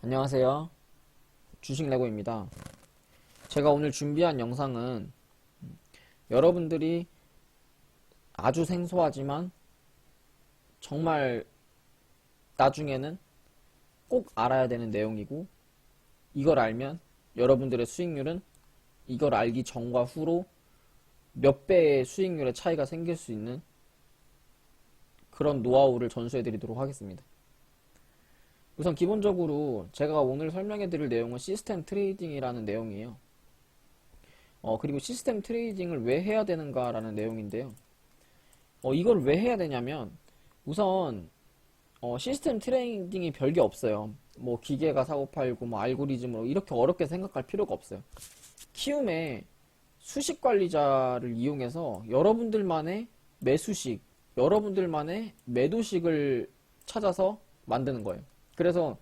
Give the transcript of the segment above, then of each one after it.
안녕하세요. 주식레고입니다. 제가 오늘 준비한 영상은 여러분들이 아주 생소하지만 정말 나중에는 꼭 알아야 되는 내용이고, 이걸 알면 여러분들의 수익률은 이걸 알기 전과 후로 몇 배의 수익률의 차이가 생길 수 있는 그런 노하우를 전수해 드리도록 하겠습니다. 우선 기본적으로 제가 오늘 설명해 드릴 내용은 시스템 트레이딩이라는 내용이에요. 그리고 시스템 트레이딩을 왜 해야 되는가라는 내용인데요. 이걸 왜 해야 되냐면, 우선 시스템 트레이딩이 별게 없어요. 뭐 기계가 사고팔고 뭐 알고리즘으로 이렇게 어렵게 생각할 필요가 없어요. 키움의 수식 관리자를 이용해서 여러분들만의 매수식, 여러분들만의 매도식을 찾아서 만드는 거예요. 그래서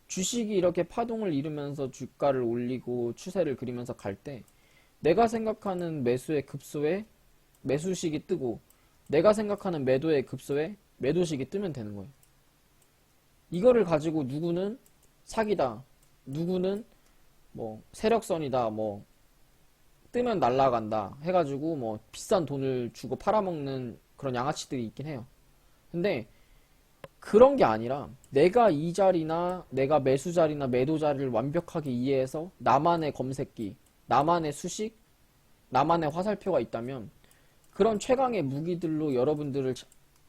주식이 이렇게 파동을 이루면서 주가를 올리고 추세를 그리면서 갈 때 내가 생각하는 매수의 급소에 매수식이 뜨고, 내가 생각하는 매도의 급소에 매도식이 뜨면 되는 거예요. 이거를 가지고 누구는 사기다, 누구는 뭐 세력선이다, 뭐 뜨면 날라간다 해가지고 뭐 비싼 돈을 주고 팔아먹는 그런 양아치들이 있긴 해요. 근데 그런 게 아니라 내가 이 자리나 내가 매수 자리나 매도 자리를 완벽하게 이해해서 나만의 검색기, 나만의 수식, 나만의 화살표가 있다면 그런 최강의 무기들로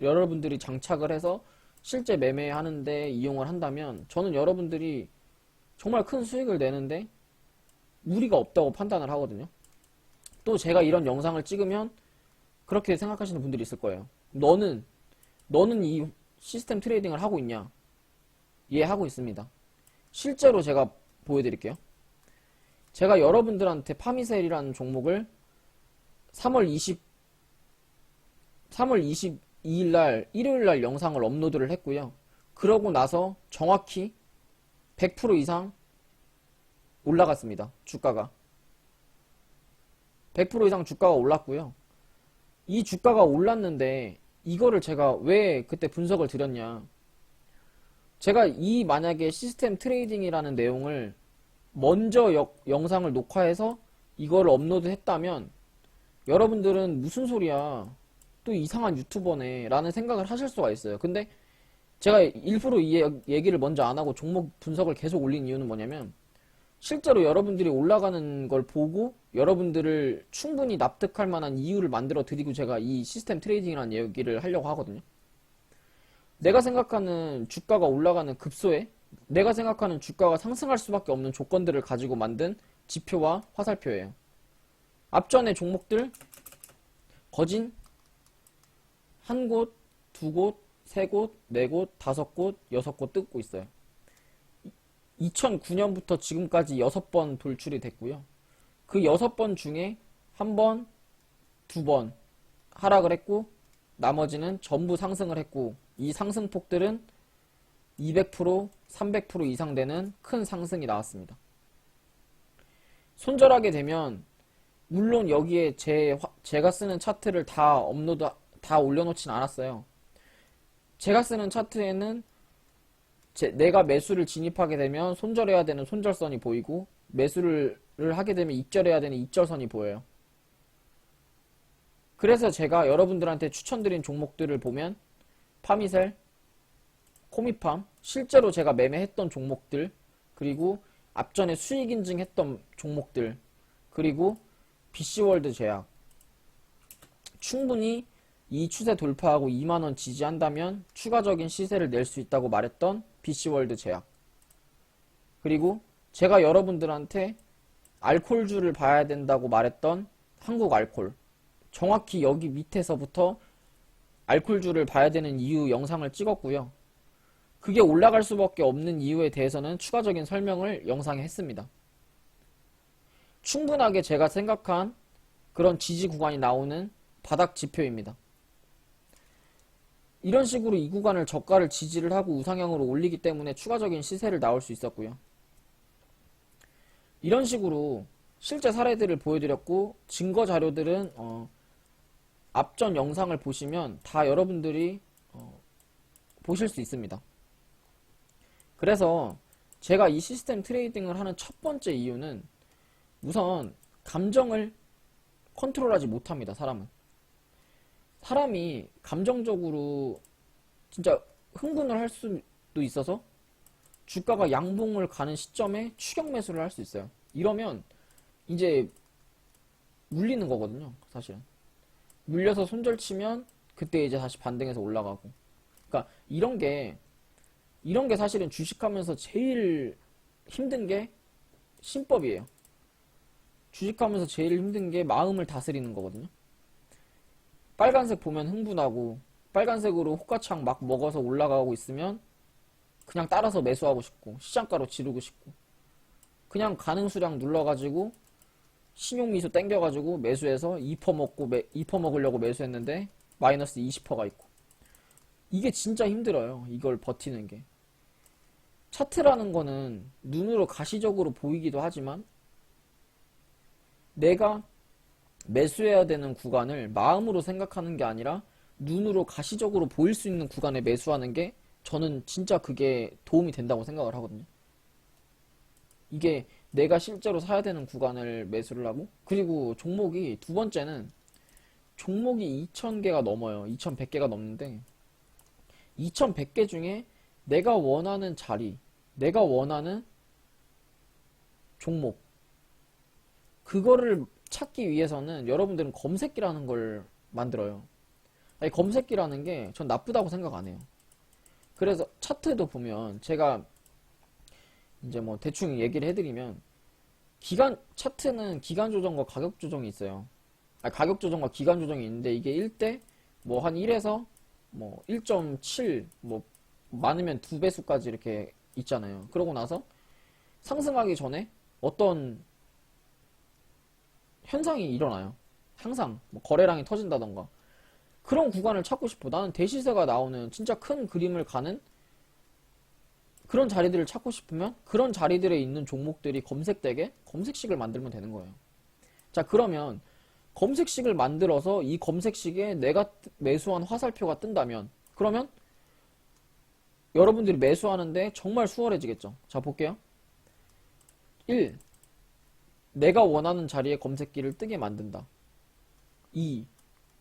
여러분들이 장착을 해서 실제 매매하는데 이용을 한다면 저는 여러분들이 정말 큰 수익을 내는데 무리가 없다고 판단을 하거든요. 또 제가 이런 영상을 찍으면 그렇게 생각하시는 분들이 있을 거예요. 너는 이 시스템 트레이딩을 하고 있냐? 예, 하고 있습니다. 실제로 제가 보여드릴게요. 제가 여러분들한테 파미셀이라는 종목을 3월 22일 날, 일요일 날 영상을 업로드를 했고요. 그러고 나서 정확히 100% 이상 올라갔습니다. 주가가. 100% 이상 주가가 올랐고요. 이 주가가 올랐는데 이거를 제가 왜 그때 분석을 드렸냐. 제가 만약에 시스템 트레이딩이라는 내용을 먼저 영상을 녹화해서 이걸 업로드 했다면 여러분들은 무슨 소리야, 또 이상한 유튜버네 라는 생각을 하실 수가 있어요. 근데 제가 일부러 이 얘기를 먼저 안 하고 종목 분석을 계속 올린 이유는 뭐냐면, 실제로 여러분들이 올라가는 걸 보고 여러분들을 충분히 납득할 만한 이유를 만들어 드리고 제가 이 시스템 트레이딩이라는 얘기를 하려고 하거든요. 내가 생각하는 주가가 올라가는 급소에 내가 생각하는 주가가 상승할 수밖에 없는 조건들을 가지고 만든 지표와 화살표예요. 앞전의 종목들 거진 한 곳, 두 곳, 세 곳, 네 곳, 다섯 곳, 여섯 곳 뜨고 있어요. 2009년부터 지금까지 6번 돌출이 됐고요. 그 6번 중에 한 번, 두 번 하락을 했고 나머지는 전부 상승을 했고, 이 상승폭들은 200%, 300% 이상 되는 큰 상승이 나왔습니다. 손절하게 되면, 물론 여기에 제가 쓰는 차트를 다 올려놓진 않았어요. 제가 쓰는 차트에는 내가 매수를 진입하게 되면 손절해야 되는 손절선이 보이고, 매수를 하게 되면 입절해야 되는 입절선이 보여요. 그래서 제가 여러분들한테 추천드린 종목들을 보면 파미셀, 코미팜, 실제로 제가 매매했던 종목들, 그리고 앞전에 수익 인증했던 종목들, 그리고 BC월드 제약, 충분히 이 추세 돌파하고 2만원 지지한다면 추가적인 시세를 낼 수 있다고 말했던 BC월드 제약, 그리고 제가 여러분들한테 알콜주를 봐야 된다고 말했던 한국알콜, 정확히 여기 밑에서부터 알콜주를 봐야 되는 이유 영상을 찍었고요. 그게 올라갈 수밖에 없는 이유에 대해서는 추가적인 설명을 영상에 했습니다. 충분하게 제가 생각한 그런 지지 구간이 나오는 바닥 지표입니다. 이런 식으로 이 구간을 저가를 지지를 하고 우상향으로 올리기 때문에 추가적인 시세를 나올 수 있었고요. 이런 식으로 실제 사례들을 보여드렸고, 증거 자료들은 앞전 영상을 보시면 다 여러분들이 보실 수 있습니다. 그래서 제가 이 시스템 트레이딩을 하는 첫 번째 이유는 우선 감정을 컨트롤하지 못합니다. 사람이 감정적으로 진짜 흥분을 할 수도 있어서 주가가 양봉을 가는 시점에 추격 매수를 할 수 있어요. 이러면 이제 물리는 거거든요. 사실은 물려서 손절치면 그때 이제 다시 반등해서 올라가고. 그러니까 이런 게 사실은 주식하면서 제일 힘든 게 신법이에요. 주식하면서 제일 힘든 게 마음을 다스리는 거거든요. 빨간색 보면 흥분하고 빨간색으로 호가창 막 먹어서 올라가고 있으면 그냥 따라서 매수하고 싶고 시장가로 지르고 싶고, 그냥 가능 수량 눌러가지고 신용미수 땡겨가지고 매수해서 2% 먹으려고 매수했는데 마이너스 20%가 있고. 이게 진짜 힘들어요. 이걸 버티는 게. 차트라는 거는 눈으로 가시적으로 보이기도 하지만 내가 매수해야 되는 구간을 마음으로 생각하는 게 아니라 눈으로 가시적으로 보일 수 있는 구간에 매수하는 게 저는 진짜 그게 도움이 된다고 생각을 하거든요. 이게 내가 실제로 사야 되는 구간을 매수를 하고, 그리고 종목이 두 번째는 종목이 2,000개가 넘어요. 2,100개가 넘는데 2,100개 중에 내가 원하는 자리, 내가 원하는 종목, 그거를 찾기 위해서는 여러분들은 검색기라는 걸 만들어요. 아니, 검색기라는 게 전 나쁘다고 생각 안 해요. 그래서 차트도 보면 제가 이제 뭐 대충 얘기를 해드리면 차트는 기간 조정과 가격 조정이 있어요. 가격 조정과 기간 조정이 있는데 이게 1대 뭐 한 1에서 뭐 1.7 뭐 많으면 2배수까지 이렇게 있잖아요. 그러고 나서 상승하기 전에 어떤 현상이 일어나요. 항상 뭐 거래량이 터진다던가. 그런 구간을 찾고 싶어. 나는 대시세가 나오는 진짜 큰 그림을 가는 그런 자리들을 찾고 싶으면 그런 자리들에 있는 종목들이 검색되게 검색식을 만들면 되는 거예요. 자, 그러면 검색식을 만들어서 이 검색식에 내가 매수한 화살표가 뜬다면, 그러면 여러분들이 매수하는데 정말 수월해지겠죠. 자, 볼게요. 1. 내가 원하는 자리에 검색기를 뜨게 만든다. 2.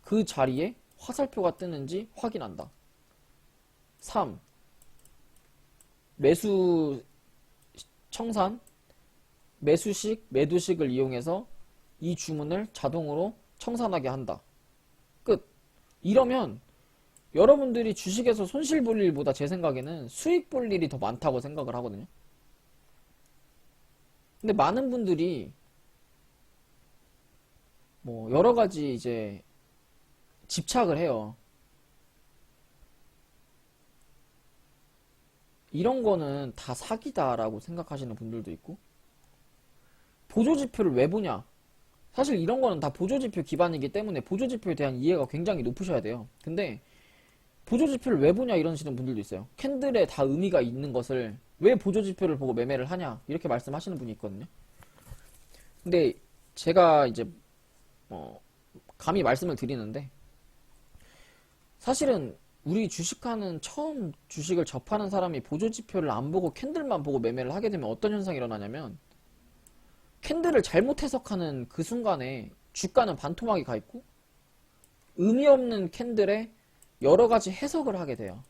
그 자리에 화살표가 뜨는지 확인한다. 3. 매수 청산, 매수식, 매도식을 이용해서 이 주문을 자동으로 청산하게 한다. 끝. 이러면 여러분들이 주식에서 손실 볼 일보다 제 생각에는 수익 볼 일이 더 많다고 생각을 하거든요. 근데 많은 분들이 뭐 여러 가지 이제 집착을 해요. 이런 거는 다 사기다라고 생각하시는 분들도 있고, 보조지표를 왜 보냐? 사실 이런 거는 다 보조지표 기반이기 때문에 보조지표에 대한 이해가 굉장히 높으셔야 돼요. 근데 보조지표를 왜 보냐 이러시는 분들도 있어요. 캔들에 다 의미가 있는 것을 왜 보조지표를 보고 매매를 하냐 이렇게 말씀하시는 분이 있거든요. 근데 제가 이제 감히 말씀을 드리는데, 사실은 우리 주식하는 처음 주식을 접하는 사람이 보조지표를 안 보고 캔들만 보고 매매를 하게 되면 어떤 현상이 일어나냐면, 캔들을 잘못 해석하는 그 순간에 주가는 반토막이 가 있고 의미 없는 캔들에 여러 가지 해석을 하게 돼요.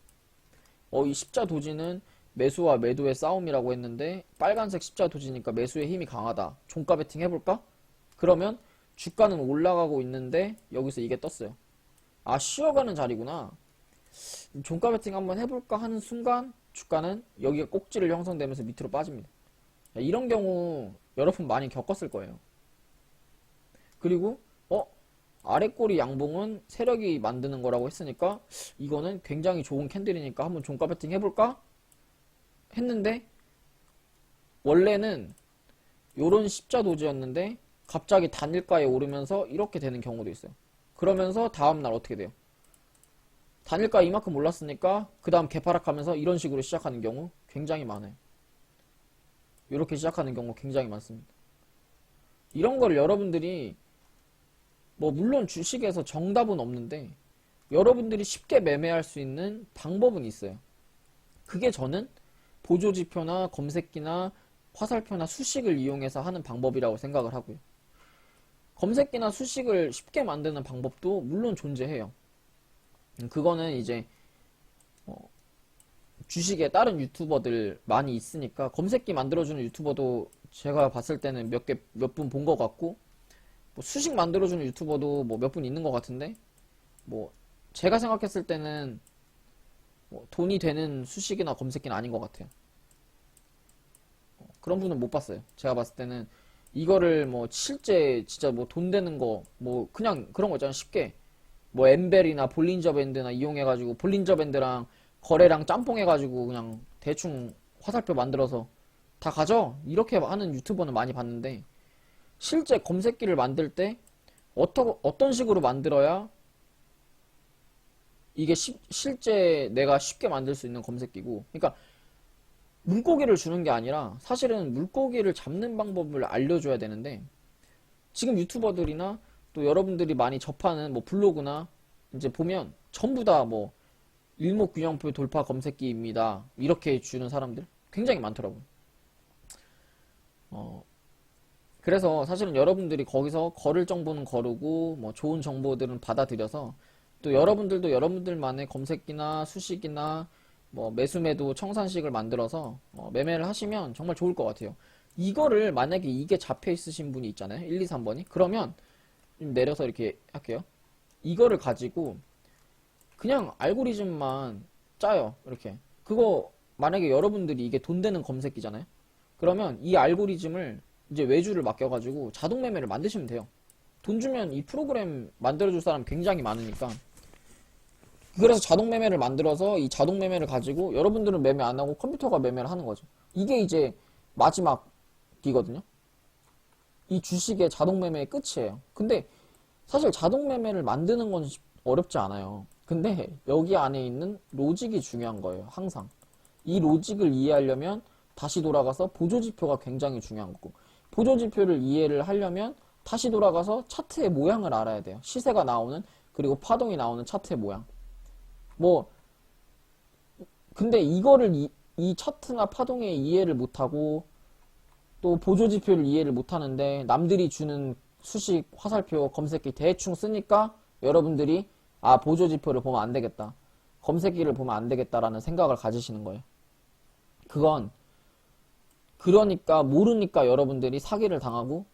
이 십자 도지는 매수와 매도의 싸움이라고 했는데 빨간색 십자 도지니까 매수의 힘이 강하다. 종가 베팅 해볼까? 그러면 주가는 올라가고 있는데 여기서 이게 떴어요. 아, 쉬어가는 자리구나. 종가 베팅 한번 해볼까 하는 순간 주가는 여기가 꼭지를 형성되면서 밑으로 빠집니다. 이런 경우 여러분 많이 겪었을 거예요. 그리고 아래 꼬리 양봉은 세력이 만드는 거라고 했으니까 이거는 굉장히 좋은 캔들이니까 한번 종가 베팅 해볼까? 했는데 원래는 요런 십자 도지였는데 갑자기 단일가에 오르면서 이렇게 되는 경우도 있어요. 그러면서 다음날 어떻게 돼요? 단일가 이만큼 올랐으니까 그 다음 개파락하면서 이런 식으로 시작하는 경우 굉장히 많아요. 이렇게 시작하는 경우 굉장히 많습니다. 이런 걸 여러분들이 물론 주식에서 정답은 없는데 여러분들이 쉽게 매매할 수 있는 방법은 있어요. 그게 저는 보조지표나 검색기나 화살표나 수식을 이용해서 하는 방법이라고 생각을 하고요. 검색기나 수식을 쉽게 만드는 방법도 물론 존재해요. 그거는 이제 주식에 다른 유튜버들 많이 있으니까 검색기 만들어주는 유튜버도 제가 봤을 때는 몇 분 본 것 같고, 뭐 수식 만들어주는 유튜버도 뭐 몇 분 있는 것 같은데, 뭐 제가 생각했을 때는 뭐 돈이 되는 수식이나 검색기는 아닌 것 같아요. 그런 분은 못 봤어요. 제가 봤을 때는 이거를 뭐 실제 진짜 뭐 돈 되는 거 뭐 그냥 그런 거 있잖아요. 쉽게 뭐 엠벨이나 볼린저 밴드나 이용해가지고 볼린저 밴드랑 거래량 짬뽕 해가지고 그냥 대충 화살표 만들어서 다 가져 이렇게 하는 유튜버는 많이 봤는데, 실제 검색기를 만들 때 어떤 식으로 만들어야 이게 실제 내가 쉽게 만들 수 있는 검색기고, 그러니까 물고기를 주는 게 아니라 사실은 물고기를 잡는 방법을 알려줘야 되는데, 지금 유튜버들이나 또 여러분들이 많이 접하는 뭐 블로그나 이제 보면 전부 다 뭐 일목균형표 돌파 검색기입니다 이렇게 주는 사람들 굉장히 많더라고요. 그래서 사실은 여러분들이 거기서 거를 정보는 거르고 뭐 좋은 정보들은 받아들여서 또 여러분들도 여러분들만의 검색기나 수식이나 뭐 매수매도 청산식을 만들어서 매매를 하시면 정말 좋을 것 같아요. 이거를 만약에 이게 잡혀 있으신 분이 있잖아요. 1, 2, 3번이. 그러면 좀 내려서 이렇게 할게요. 이거를 가지고 그냥 알고리즘만 짜요. 이렇게. 그거 만약에 여러분들이 이게 돈 되는 검색기잖아요. 그러면 이 알고리즘을 이제 외주를 맡겨가지고 자동 매매를 만드시면 돼요. 돈 주면 이 프로그램 만들어줄 사람 굉장히 많으니까. 그래서 자동 매매를 만들어서 이 자동 매매를 가지고 여러분들은 매매 안 하고 컴퓨터가 매매를 하는 거죠. 이게 이제 마지막이거든요. 이 주식의 자동 매매의 끝이에요. 근데 사실 자동 매매를 만드는 건 어렵지 않아요. 근데 여기 안에 있는 로직이 중요한 거예요. 항상. 이 로직을 이해하려면 다시 돌아가서 보조지표가 굉장히 중요한 거고, 보조지표를 이해를 하려면 다시 돌아가서 차트의 모양을 알아야 돼요. 시세가 나오는, 그리고 파동이 나오는 차트의 모양. 뭐 근데 이거를 이 차트나 파동의 이해를 못하고 또 보조지표를 이해를 못하는데 남들이 주는 수식, 화살표, 검색기 대충 쓰니까 여러분들이 아 보조지표를 보면 안 되겠다, 검색기를 보면 안 되겠다라는 생각을 가지시는 거예요. 그건 그러니까 모르니까 여러분들이 사기를 당하고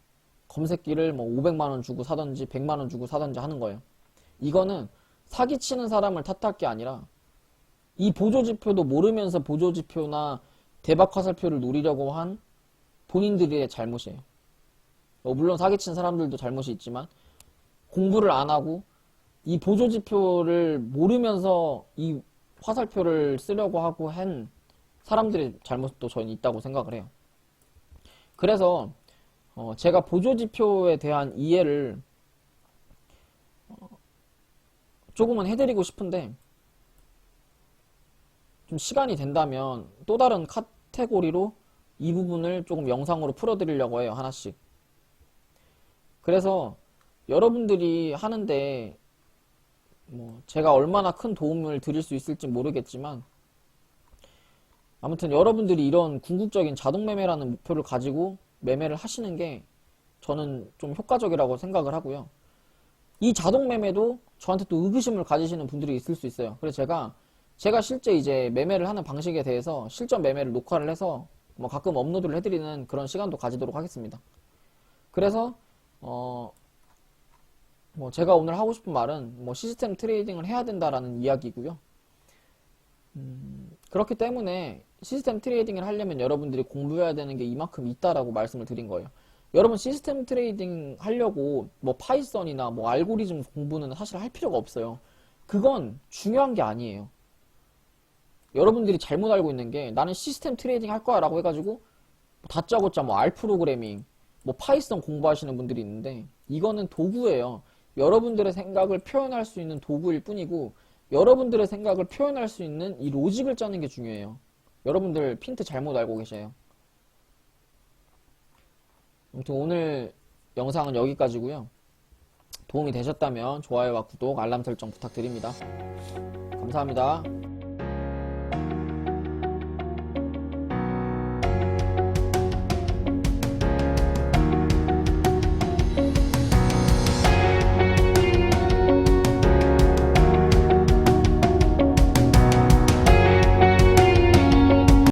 검색기를 뭐 500만원 주고 사던지 100만원 주고 사던지 하는 거예요. 이거는 사기치는 사람을 탓할 게 아니라 이 보조지표도 모르면서 보조지표나 대박 화살표를 노리려고 한 본인들의 잘못이에요. 물론 사기친 사람들도 잘못이 있지만 공부를 안 하고 이 보조지표를 모르면서 이 화살표를 쓰려고 하고 한 사람들의 잘못도 저는 있다고 생각을 해요. 그래서 제가 보조지표에 대한 이해를 조금은 해드리고 싶은데, 좀 시간이 된다면 또 다른 카테고리로 이 부분을 조금 영상으로 풀어드리려고 해요. 하나씩. 그래서 여러분들이 하는데 뭐 제가 얼마나 큰 도움을 드릴 수 있을지 모르겠지만, 아무튼 여러분들이 이런 궁극적인 자동 매매라는 목표를 가지고 매매를 하시는 게 저는 좀 효과적이라고 생각을 하고요. 이 자동 매매도 저한테 또 의구심을 가지시는 분들이 있을 수 있어요. 그래서 제가 실제 이제 매매를 하는 방식에 대해서 실전 매매를 녹화를 해서 뭐 가끔 업로드를 해드리는 그런 시간도 가지도록 하겠습니다. 그래서 뭐 제가 오늘 하고 싶은 말은 뭐 시스템 트레이딩을 해야 된다라는 이야기고요. 그렇기 때문에 시스템 트레이딩을 하려면 여러분들이 공부해야 되는 게 이만큼 있다라고 말씀을 드린 거예요. 여러분 시스템 트레이딩 하려고 뭐 파이썬이나 뭐 알고리즘 공부는 사실 할 필요가 없어요. 그건 중요한 게 아니에요. 여러분들이 잘못 알고 있는 게 나는 시스템 트레이딩 할 거야 라고 해가지고 다짜고짜 뭐 R 프로그래밍, 뭐 파이썬 공부하시는 분들이 있는데 이거는 도구예요. 여러분들의 생각을 표현할 수 있는 도구일 뿐이고, 여러분들의 생각을 표현할 수 있는 이 로직을 짜는 게 중요해요. 여러분들 핀트 잘못 알고 계세요. 아무튼 오늘 영상은 여기까지고요. 도움이 되셨다면 좋아요와 구독, 알람 설정 부탁드립니다. 감사합니다.